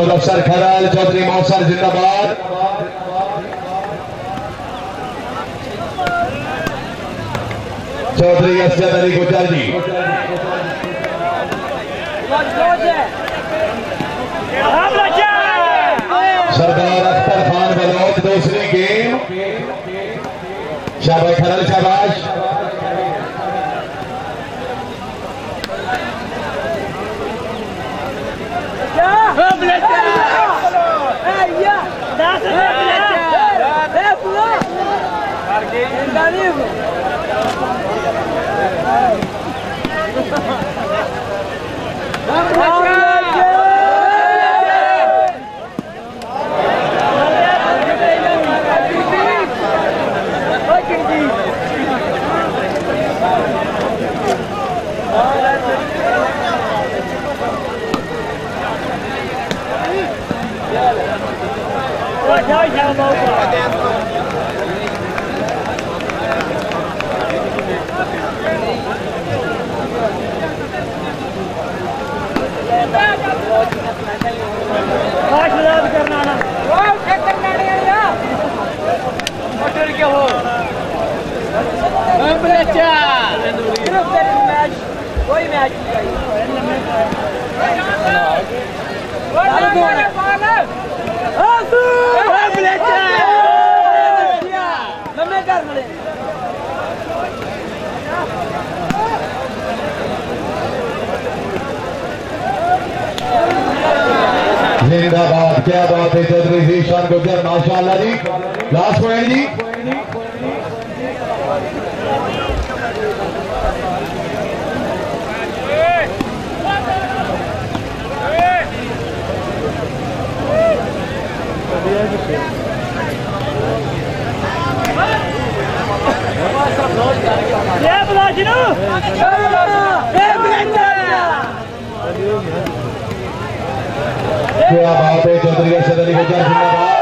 मुदफ्फर खैराल चौधरी मौसर जिंदाबाद। चौधरी असद अली गुजर जी। सरदार अख्तर खान बलोच दूसरी गेम। शाबाश खैराल शाबाश। जिंदाबाद। क्या बात है चौधरी जीशान गुजर माशाअल्लाह जी। लास्ट पॉइंट जी। क्या बात है चौधरी असद अली गुजर जिंदाबाद।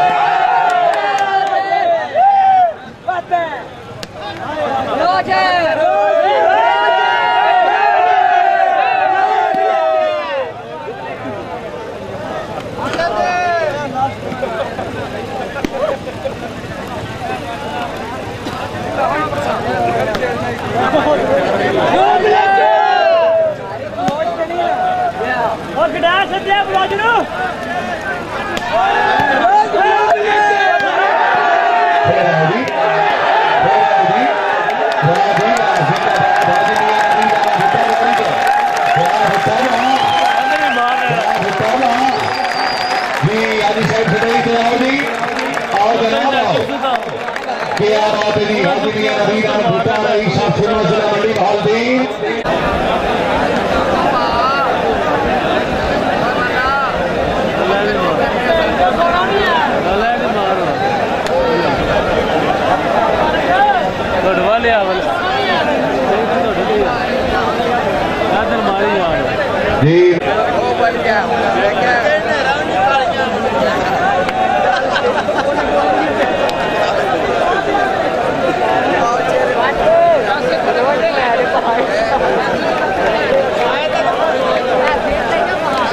क्या बात है जी। हाजी मियां नवीद अहमद भुट्टा रईस शाफिया जिला मंडी बहालदीन। जी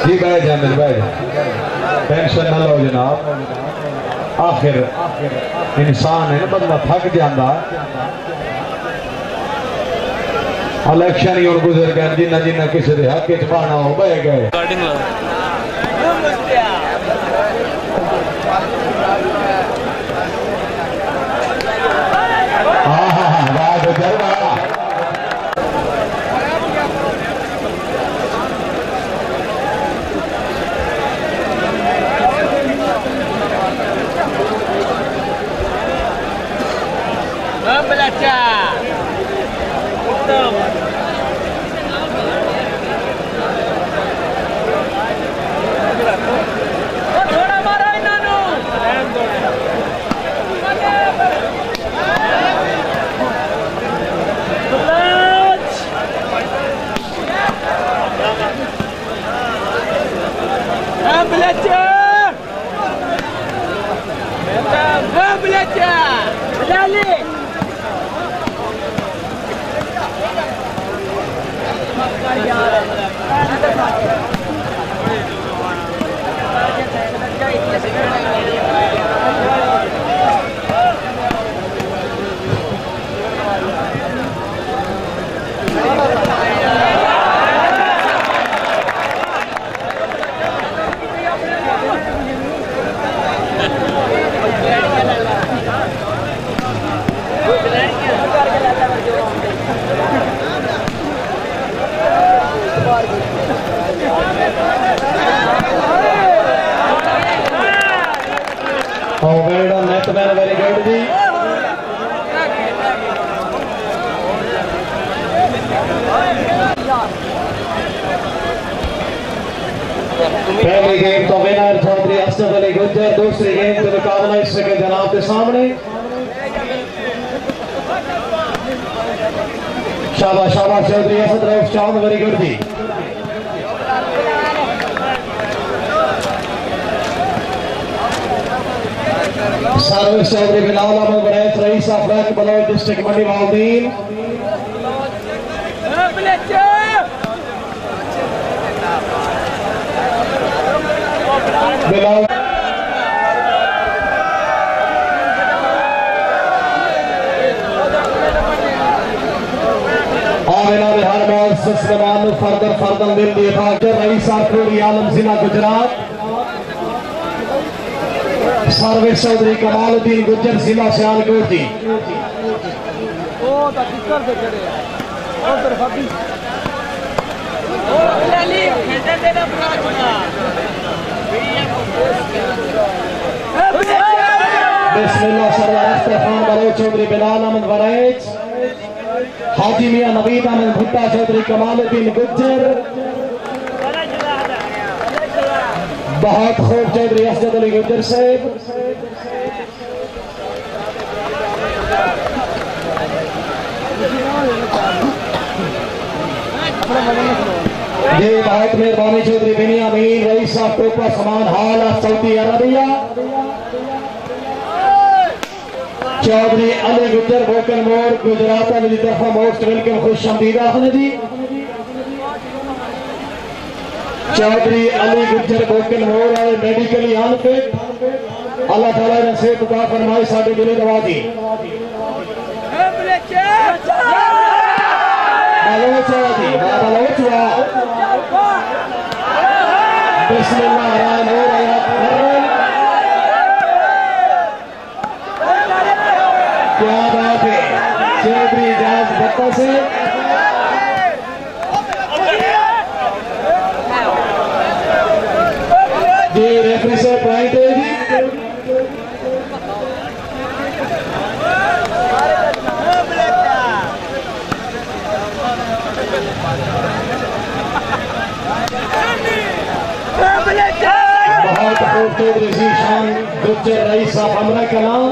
जी बैठ जाए मेरे बैठ टेंशन ना लो जनाब। आखिर इंसान है ना बंदा थक जाता। इलेक्शन ही हम गुजर गए जिन्ना जिन्ना किसी के हक च पाना हो बह गए। हाँ हाँ हाँ वाह गुजर वाह। पहली गेम तो विनर चौधरी असद अली गुज्जर, दूसरी गेम का मुकाबला इस के जनाब के सामने। शाबाश शाबाश Chaudhary Asad Rauf Chand, very good ji. Service Chaudhry Bilal Ahmed बरैत, रईस ऑफ बैंक बलौर डिस्ट्रिक्ट मंडी मालदीन। बिलाल आमिना बिहार में सलमान फर्दर फर्दन दिल दिए था रईस आखोरी आलम जिला गुजरात। सर्विस चौधरी कमालुद्दीन गुज्जर जिला सियालकोट जी। बिस्मिल्लाह सरदार इस्तेफान बलोच चौधरी बिलाल अहमद वरैच, हाजी मियां नवीद अहमद भुट्टा चौधरी कमालुद्दीन गुज्जर, बहुत खूब चौधरी असद अली गुज्जर साहब। ये बहुत मेहरबानी चौधरी बिनियामीन रईस ऑफ टोपा समान हाल सऊदी अरबिया। चौधरी अली गुज्जर बोकन मोर गुजरात की तरफ मोस्ट वेलकम खुश आमदीद आखने जी। चौधरी अली गुज्जर बोकन मोर है मेडिकली अनफिट, अल्लाह ताला ने सेहत अता फरमाई, साडे दिले दवा दी। बिस्मिल्लाह क्या बात है चौधरी जाज भट्टा से। जी रेफरी से पॉइंट है जी। बहुत खूब चौधरी जीशान गुज्जर रईस साहब हमरा कलाम।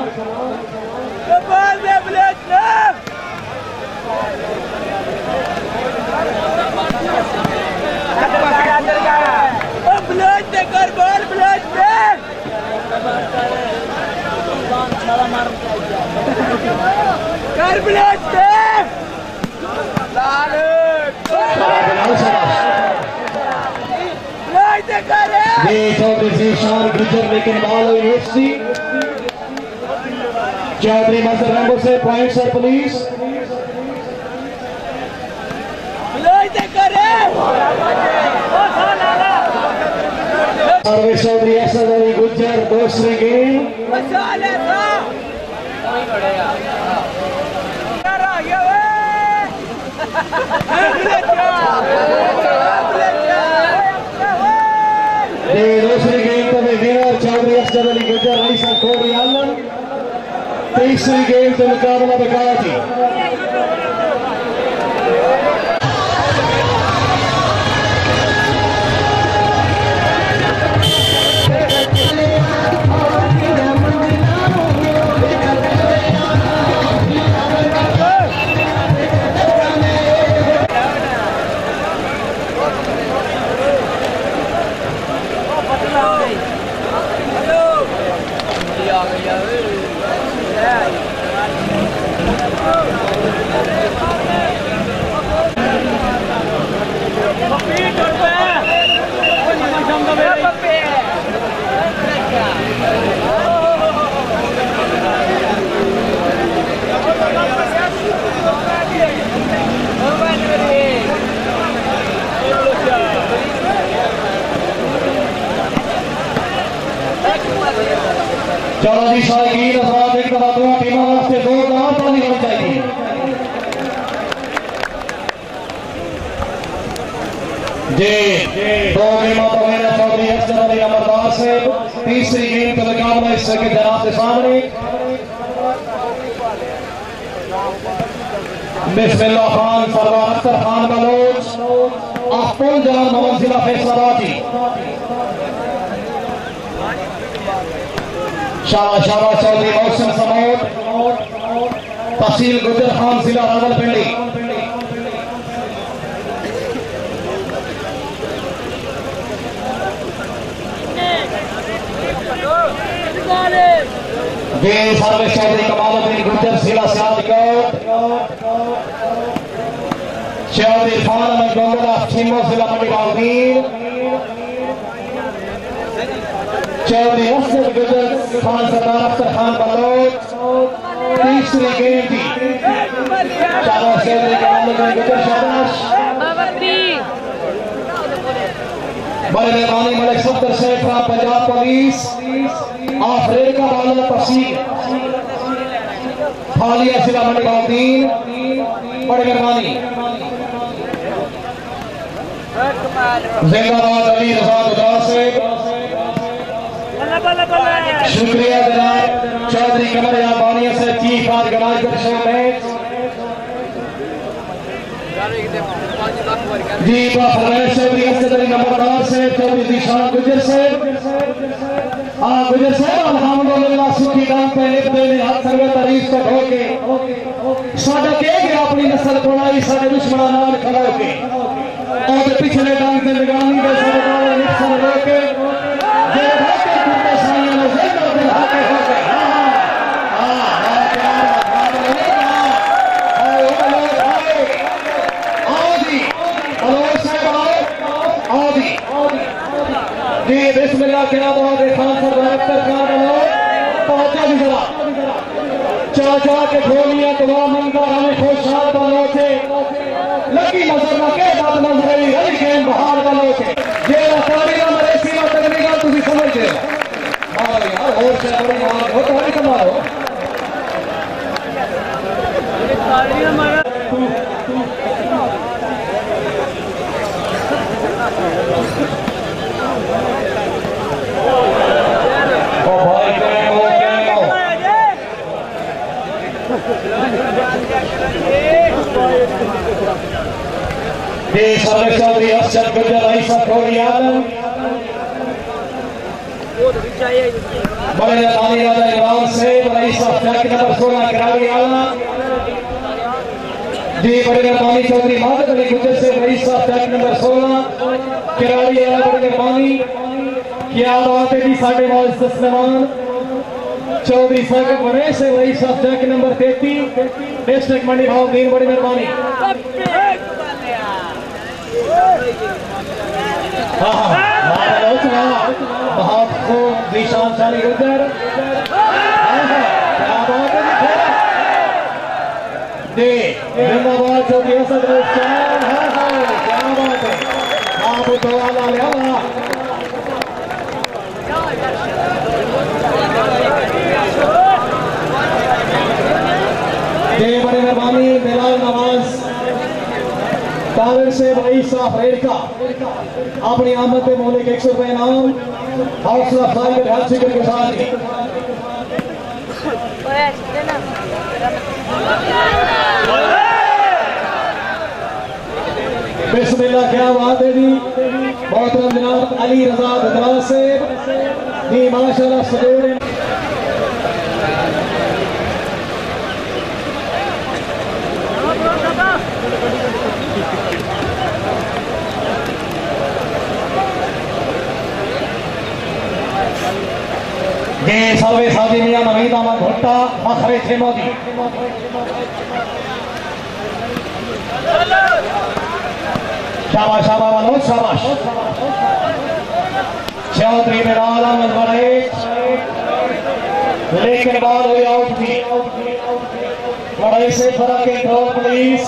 चौधरी जीशान गुज्जर लेकिन बाल यूनिवर्सिटी। चौधरी मजर रंगो से point sir please. Service Chaudhary Asad Ali Gujjar, दूसरी गेम। दूसरी गेम तो विनर चौधरी असद अली गुज्जर रईस आखोरी आलम। तीसरी गेम तो मुकाबला बकाया थी। चलो जी शायकीन अफराद एक दफा दो टीमों वास्ते जोरदार ताली होनी चाहिए। जी दो गेमों तो मैंने चौधरी असद अली अमरदार से। तीसरी गेम का मुकाबला इस के जनाब के सामने। बिस्मिल्लाह खान सरदार अख्तर खान बलोच अफ्तल जलाल मोहम्मद जिला फैसलाबादी। शाबाश चौधरी मौसम समोट तहसील गुजर खान जिला रावलपिंडी। सर्विस चौधरी कमालुद्दीन गुजर जिला सियालकोट। चौधरी खान अहमद गोंदला छिम्मो जिला मंडी बाउदीन। चौधरी असद गुजर खान सरदार अख्तर खान बलोच तीसरी गेंद थी। शाबाश चौधरी कमालुद्दीन गुजर शाबाश। बड़े मेहरबानी मलिक सफदर शेख पंजाब पुलिस अफ्रीका वाला तहसील फालिया जिला मंडी बाउदीन। बड़े मेहरबानी जिंदाबाद अली रजा गुजरात से। शुक्रिया जनाब चौधरी कमर याबानिया से चीफ ऑर्गेनाइजर शो मैच। जी फरमाइश चौधरी असद अली नंबरदार से चौधरी जीशान गुजर से। गुजर साहब अल्हम्दुलिल्लाह सुखी दाम पे लिख देने हाथ सर्वे तारीफ को ढोके साडा के गया अपनी नस्ल बनाई साडे दुश्मना नाल खड़ा होके और पिछले डांग ते लगानी दे साडे नाल निक्सन रोके जे भाके कुत्ते साईं ने जेकर दे हाके होके। जी बिस्मिल्लाह क्या बात है खान सरदार अख्तर खान पहुंचा भी जरा चाचा के ढोलियां दुआ मंगा हमें खुशहाल बनो थे लगी नजर ना के बात नजर आई रही गेम बहार बनो थे जे तारी ना मरे सीमा तकनी गल तुसी समझदे हो। हां यार और से बड़ी बात हो तो नहीं कमाओ तारी ना मारा चौधरी असद गुजर ऐसा थोड़ी बड़े पानी राजा इमरान से रईसा ट्रैक नंबर 16 करारी आला। जी बड़े पानी चौधरी मादक अली गुजर से रईसा ट्रैक नंबर 16 करारी आला। बड़े पानी क्या बात है जी साढ़े मौज मेहमान चौधरी साहब बड़े से रईसा ट्रैक नंबर 33 डिस्ट्रिक्ट मंडी बाउदीन। बड़ी मेहरबानी बहुत खूब निशान शानी गुजर जिंदाबाद चौधरी असद क्या बात है आप दुआ लिया बड़ी मेहरबानी बिलाल नवाज तावर से भाई साहब रेड़का अपनी आमद पे मौलिक 100 रुपए इनाम हौसला अफजाई के ध्यान से के साथ ही बिस्मिल्लाह क्या बात है जी। मोहतरम जनाब अली रजा गुजरात से जी माशाल्लाह सवेरे ये सर्वे सादी मियां नवीद अहमद भुट्टा मखरे थे मोदी। शाबाश शाबाश मनोज शाबाश। चौधरी बिलाल अहमद बड़े लेकिन बाल हुई आउट थी। बड़े से फर्क है ड्रॉ पुलिस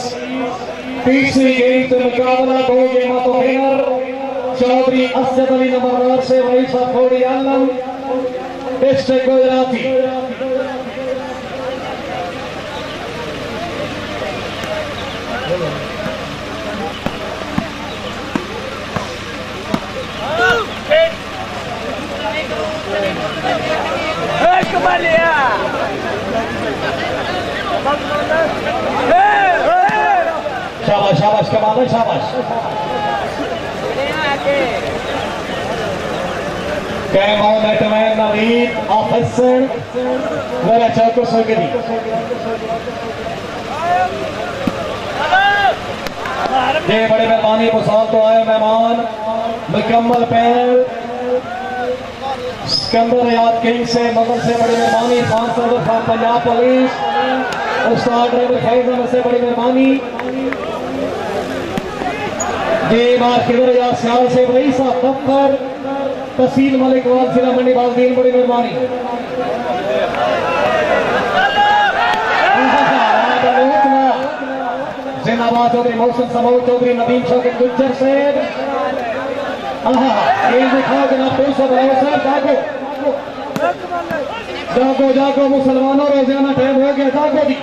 तीसरी गेंद से मुकाबला 2 गेंदों तो विनर चौधरी असद अली नंबरदार से वही सब थोड़ी Alam district Gujrati. Kembali ya. शाबाश शाबाश come on batsman Naveed officer मेरा चौको सोगदी ये बड़े मेहरबानी बुसाल तो आए मेहमान मुकम्मल पैनल सिकंदर याद किंग से मगर से बड़ी मेहरबानी खान सरवर खान पंजाब पुलिस उस्ताद ड्राइवर फैजन से बड़ी मेहरबानी जी मार किधर याद सियाल से रही साहब दफ्तर तहसील मलिक वाल जिला मंडी बालदीन बड़ी मेहरबानी जिंदाबाद चौधरी मोहसिन समूह चौधरी नदीम शौकत गुज्जर से खेल दिखाओ जनाब पुलिस साहब जागो जागो मुसलमानों रोजाना टाइम हो गया जागो जी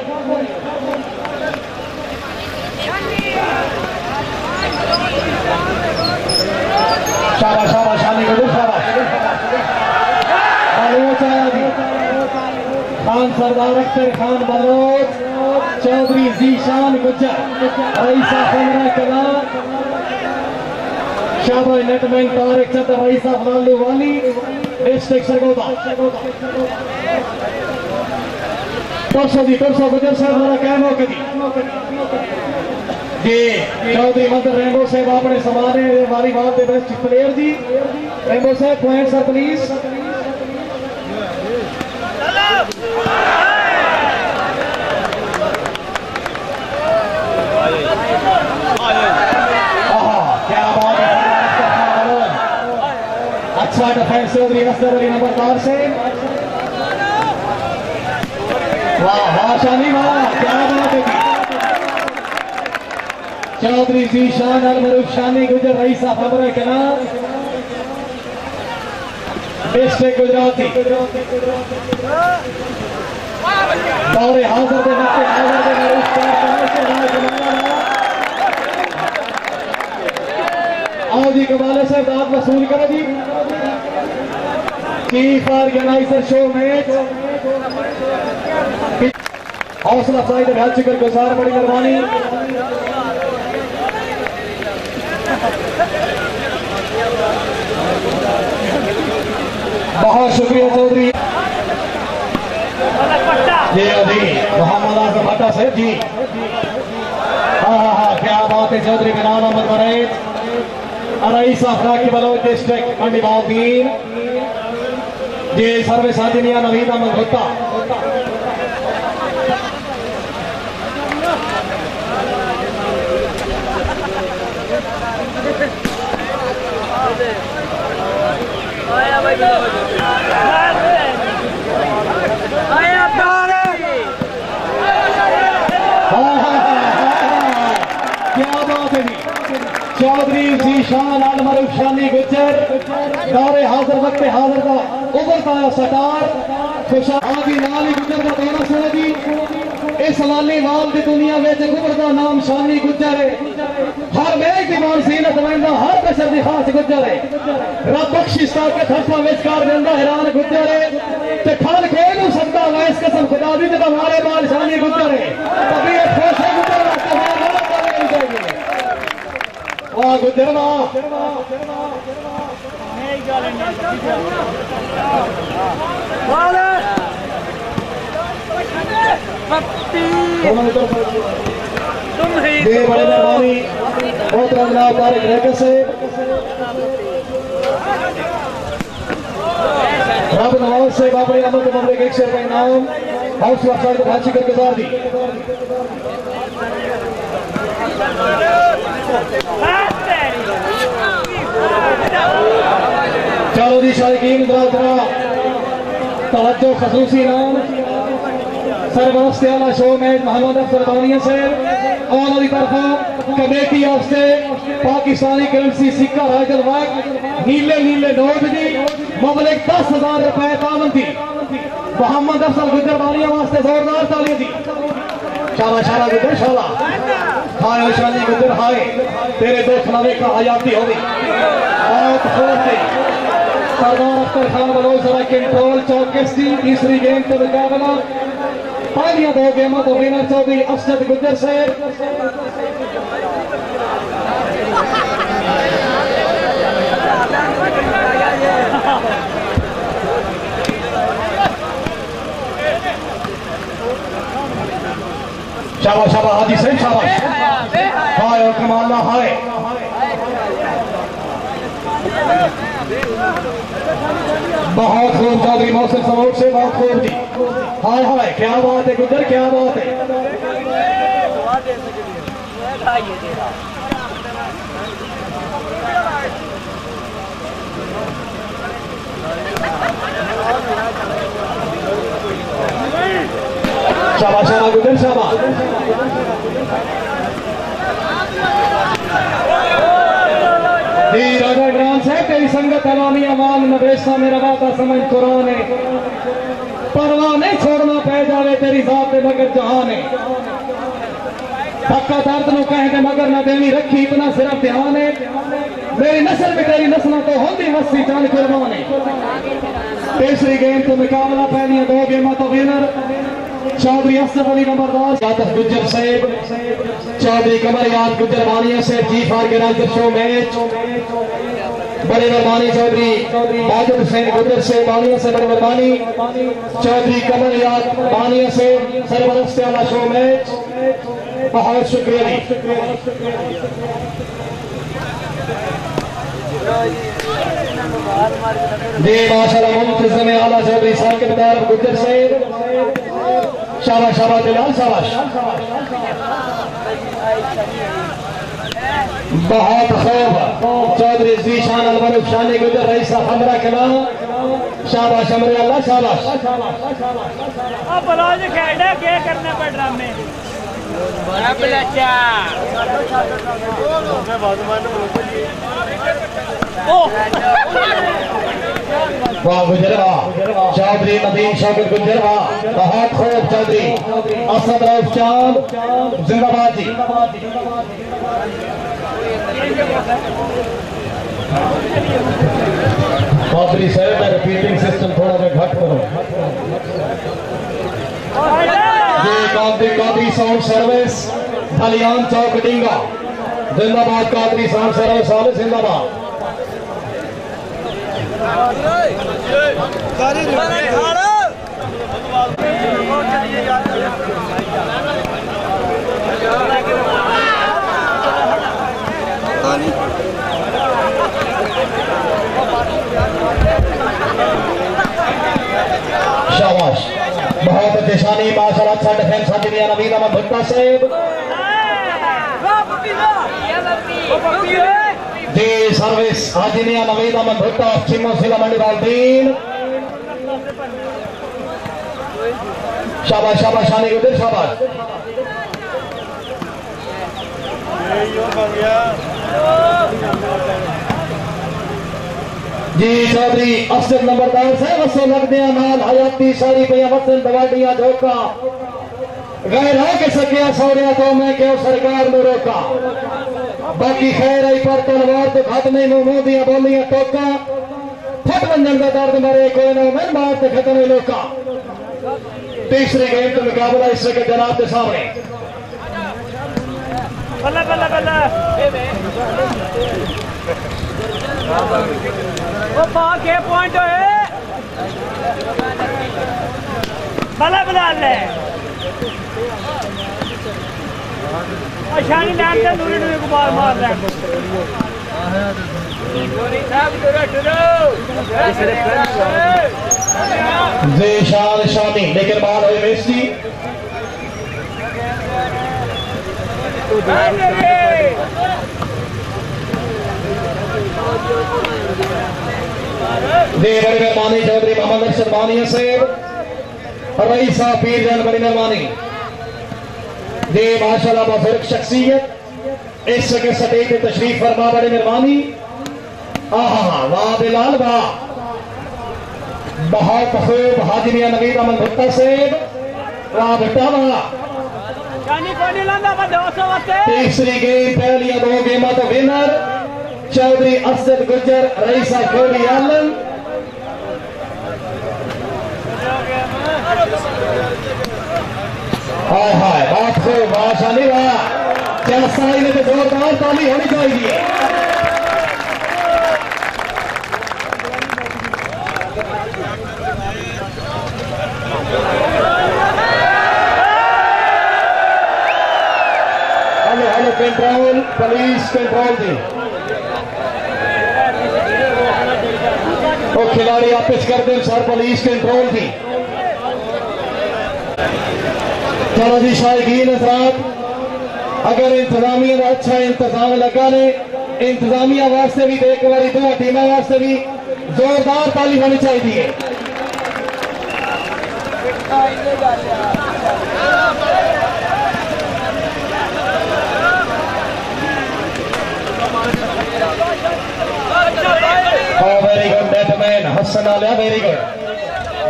शाबाश शाबाश शानी गुजर शाबाश बलोच आया जी खान सरदार अख्तर खान बलोच चौधरी जीशान गुज्जर रईसा फलरा कला शाबाश नेटमैन तारिक चतर रईसा फलालू वाली डिस्ट्रिक्ट सरगोदा परसों गुजर साहब हमारा कैम हो कदी जी चौधरी मंदर रेंबो साहब अपने समाने वाली बात दे बेस्ट प्लेयर जी रेंबो साहब पॉइंट सर प्लीज क्या बात है अच्छा डिफेंस चौधरी असर अली नंबरदार से वाह वाह शानी वाह क्या बात है चौधरी जीशान अलमरूफ शानी गुजर रईसा खबर के नाम डिस्ट्रिक्ट गुजराती दौरे हाजिर दे मौके हाजिर दे मरूफ आओ जी कमाल से दाद वसूल करो जी चीफ ऑर्गेनाइजर शो मैच हौसला अफजाई का शुक्र गुजार बड़ी मेहरबानी बहुत शुक्रिया चौधरी जी अभी मोहम्मद आजम भट्टा साहब जी हाँ क्या बात है Chaudhary Bilal Ahmad वरैद rice अफराकी Bloch district मंडी बालदीन जी सर्वे साजिनिया नवीद अहमद भुट्टा क्या बात है जी चौधरी जीशान अलमरूफ शानी गुज्जर दौरे हाजिर वक्त हाजिर का उभरता सटार खुशादी नाली गुज्जर का दौरा सुना जी इस लाली वाल की दुनिया में उभरता नाम शानी गुज्जर है हर मेघ की मान सीनत वंदा हर कसर की खास गुज्जर है रब बख्शिश के खस्ता विचकार देंदा हैरान गुज्जर है ते खान कोई नहीं सकता मैं इस कसम खुदा दी जब हमारे बाल शानी गुज्जर है कभी एक खोसे गुज्जर वाह गुज्जर वाह बड़े मेहरबानी बहुत रंगनाथ तारिक रेखा से रब नवाज से बाबरी अहमद ममरे के 100 रुपए इनाम हाउस वेबसाइट पर हाजी करके गुजार दी चलो जी शायकीन तवज्जो खसूसी नाम सरबरस्त आला शो में मोहम्मद अफसर बानिया से और की तरफ कमेटी ऑफ से पाकिस्तानी करेंसी सिक्का राजल वाक नीले नीले नोट जी मबलग 10,000 रुपए तावन थी मोहम्मद अफसर गुजर बानिया वास्ते जोरदार तालियां दी शाला शाला गुजर शाला हाय शानी गुजर हाय तेरे दो खिलावे का हयाती होगी बहुत खूब सरदार अख्तर खान बलोच जरा कंट्रोल चौकसी तीसरी गेम के मुकाबला पहली दो गेमों को विनर चौधरी असद गुजर से बहुत खूब चौधरी मौसम समूह से बहुत खूब जी। हाय हाय क्या बात है गुजर, क्या बात है। शाबाश शाबाश गुजर शाबाश। राजा ग्राम से तेरी संगत अवामी अवाम नवेशा मेरा वादा समझ कुरान है, परवाह नहीं छोड़ना पै जावे तेरी जात मगर जहान है। धक्का दर्द नो कहेंगे मगर न देनी रखी इतना सिर्फ ध्यान है। मेरी नस्ल में तेरी नस्लों तो होती मस्ती जान कुर्बान है। तीसरी गेम तो मुकाबला पहली दो गेम तो विनर चौधरी असद अली नंबरदार यादव गुज्जर साहब, चौधरी कमर याद गुज्जर बानिया से जी फार के राज शो मैच। बड़े मेहरबानी चौधरी बाजुल हुसैन गुज्जर से बानिया से बड़े मेहरबानी चौधरी कमर याद बानिया से सरबरस्त वाला शो मैच। बहुत शुक्रिया जी माशाल्लाह। मुंतज़िम आला चौधरी साहब के बदार गुज्जर साहब, शाबाश शाबाश बिलाल शाबाश। बहुत खूब चौधरी जीशान अलमरूफ शानी गुजर रईस हमरा कला, शाबाश अमर अल्लाह शाबाश। अब बोलो जी खेलना क्या करना पड़ रहा हमें। वाह गुजर वाह चौधरी नदीम शौकत गुजर वाह। बहुत खूब चौधरी असद रऊफ चांद जिंदाबाद जी। चौधरी साहब मैं रिपीटिंग सिस्टम थोड़ा सा घट करो। ये कादरी साउंड सर्विस धलियान चौक डिंगा जिंदाबाद। कादरी साउंड सर्विस वाले जिंदाबाद। शाबाश बहुत अच्छी शानी माशाल्लाह। अच्छा डिफेंस हाजिरिया नवीद अहमद भुट्टा साहब जी सर्विस हाजिरिया नवीद अहमद भुट्टा चिमो सिला मंडी वालदीन। शाबाश शाबाश शानी गुजर शाबाश जी। चौधरी असद नंबरदार साहब असो लगदे नाल हयाती सारी पे वतन दवाडियां झोका गैर हो के सकिया सौरिया तो मैं क्यों सरकार में रोका। बाकी खैर आई पर तलवार तो खत नहीं मुंह दिया बोलियां टोका। फट वंजन का दर्द मरे कोई ना मैं मार तो खत्म लोका। तीसरी गेम का मुकाबला इससे के जनाब के सामने। बल्ला बल्ला बल्ला वो पाक के पॉइंट है बल्ला बल्ला ले शानी नाम से नूरी नूरी को बार मार रहा है। जेशान शानी लेकिन बाल हुई मेसी दे बड़ी मेहरबानी चौधरी मोहम्मद अरशद बानिया साहब रईसा पीर जान बड़ी मेहरबानी दे माशाल्लाह बुजुर्ग शख्सियत इस के सटीक तशरीफ फरमा बड़ी मेहरबानी। आहा वाह बिलाल वाह बहुत खूब हाजिरिया नवीद अहमद भुट्टा साहब वाह भुट्टा वाह। तीसरी गेम पहली दो गेम तो विनर चौधरी असद गुजर रईसा कोली आलम। हाय हाय बात खूब माशाल्लाह वाह। क्या साई में तो जोरदार ताली होनी चाहिए। Hello hello control police control दी वो खिलाड़ी आपस कर दें सर पुलिस कंट्रोल दी। चलो जी शायकीन हज़रात, अगर इंतजामिया का अच्छा इंतजाम लगा ने इंतजामिया वास्ते भी एक बार दो टीमों वास्ते भी जोरदार ताली होनी चाहिए। Very good batsman Hassan Alia, very good,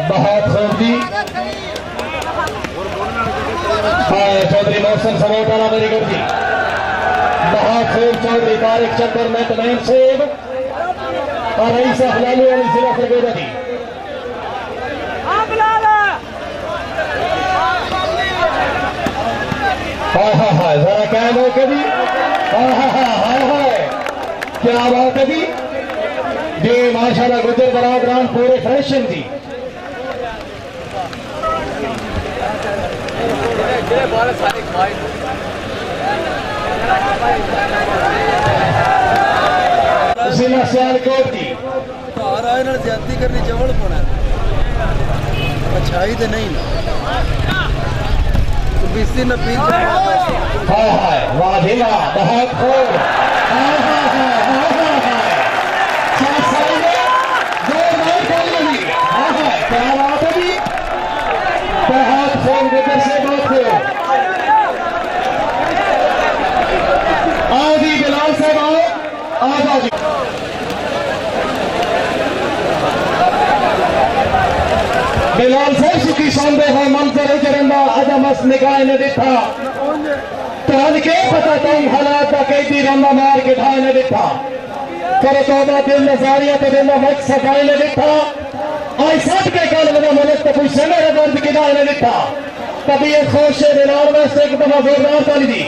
बहुत खूब जी। चौधरी मोहसन सपोर्ट वाला, वेरी गुड जी, बहुत खूब। चौधरी तारिक चंदर बैटमैन सेव और रईसा हलालू वाली जिला सरगोदा जी। हाय हाय हाय, जरा कैम हो के जी, हाय हाय हाय हाय, क्या बात है जी जी, माशाल्लाह गुजर बरादरान पूरे फ्रेश हैं जी। जिला सियालकोट जी ज्यादा करनी जवल पड़ा अच्छाई तो नहीं बीसी न पी। हाय हाय, वाह जी वाह, बहुत खूब। हाय हाय हाय हाय हाय हाय, क्या बात है जी, बहुत खूब गुजर से बहुत खूब। आओ जी बिलाल साहब, आओ आ जाओ जी। बिलाल साहब सुखी सौंदे हो मंजर जरंदा अजमस निगाह ने दिखा तो के पता तुम हालात का कैदी रंदा मार के ढाई ने दिखा करो तौबा दिल नजारिया तो दिल वक्त सफाई ने दिखा आई सट के कल मेरा मलक तो पूछे मेरे दर्द की ढाई ने दिखा तभी ये खुश है बिलाल वास्ते एक दफा जोरदार ताली दी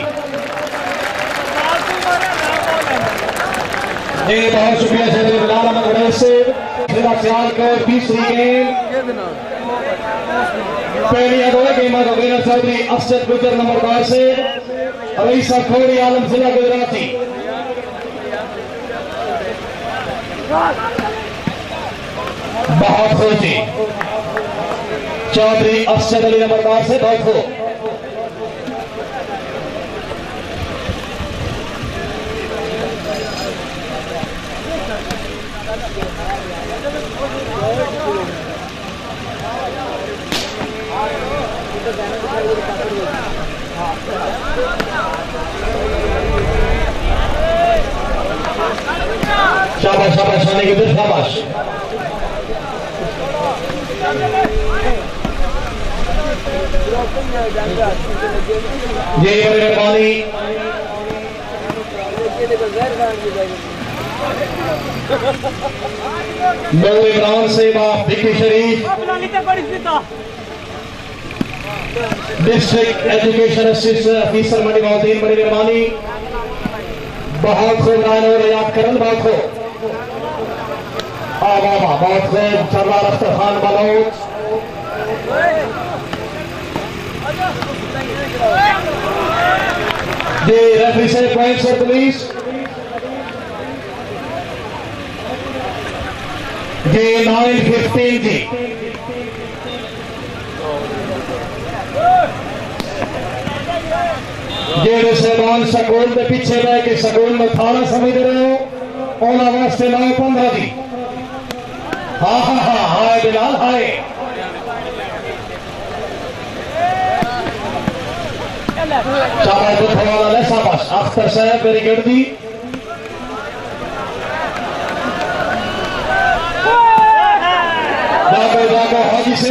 जी। बहुत शुक्रिया चौधरी बिलाल अहमद वड़ैल से जिला सियालकोट तीसरी गेम पहली अगवा गेम विनर चौधरी अफसर गुजर नंबरदार से रईसा खोड़ी आलम जिला गुजराती। बहुत खुशी चौधरी अफसर अली नंबरदार से बहुत खूब। शाबाश शाबाश आने के लिए शाबाश। ये मेहरबानी दो इमरान से बाप विक्की शरीफ डिस्ट्रिक्ट एजुकेशन असिस्टेंट ऑफिसर मंडी मोहद्दीन, बड़ी मेहरबानी, बहुत खूब रायन और याद करन, बहुत खूब वाह बहुत खूब। सरदार अख्तर खान बलोच जी, रेफरी से पॉइंट सर पुलिस जी 9-15 जी। जेड़े सहबान सकूल के पीछे रह के सकूल में थाना समझ रहे हो उन्होंने वास्ते 9-15 जी। हाँ हाँ हाँ हाय बिलाल हाय। शाबाश वाला शाबाश अख्तर साहब मेरी गिरदी जागो जागो हाजी से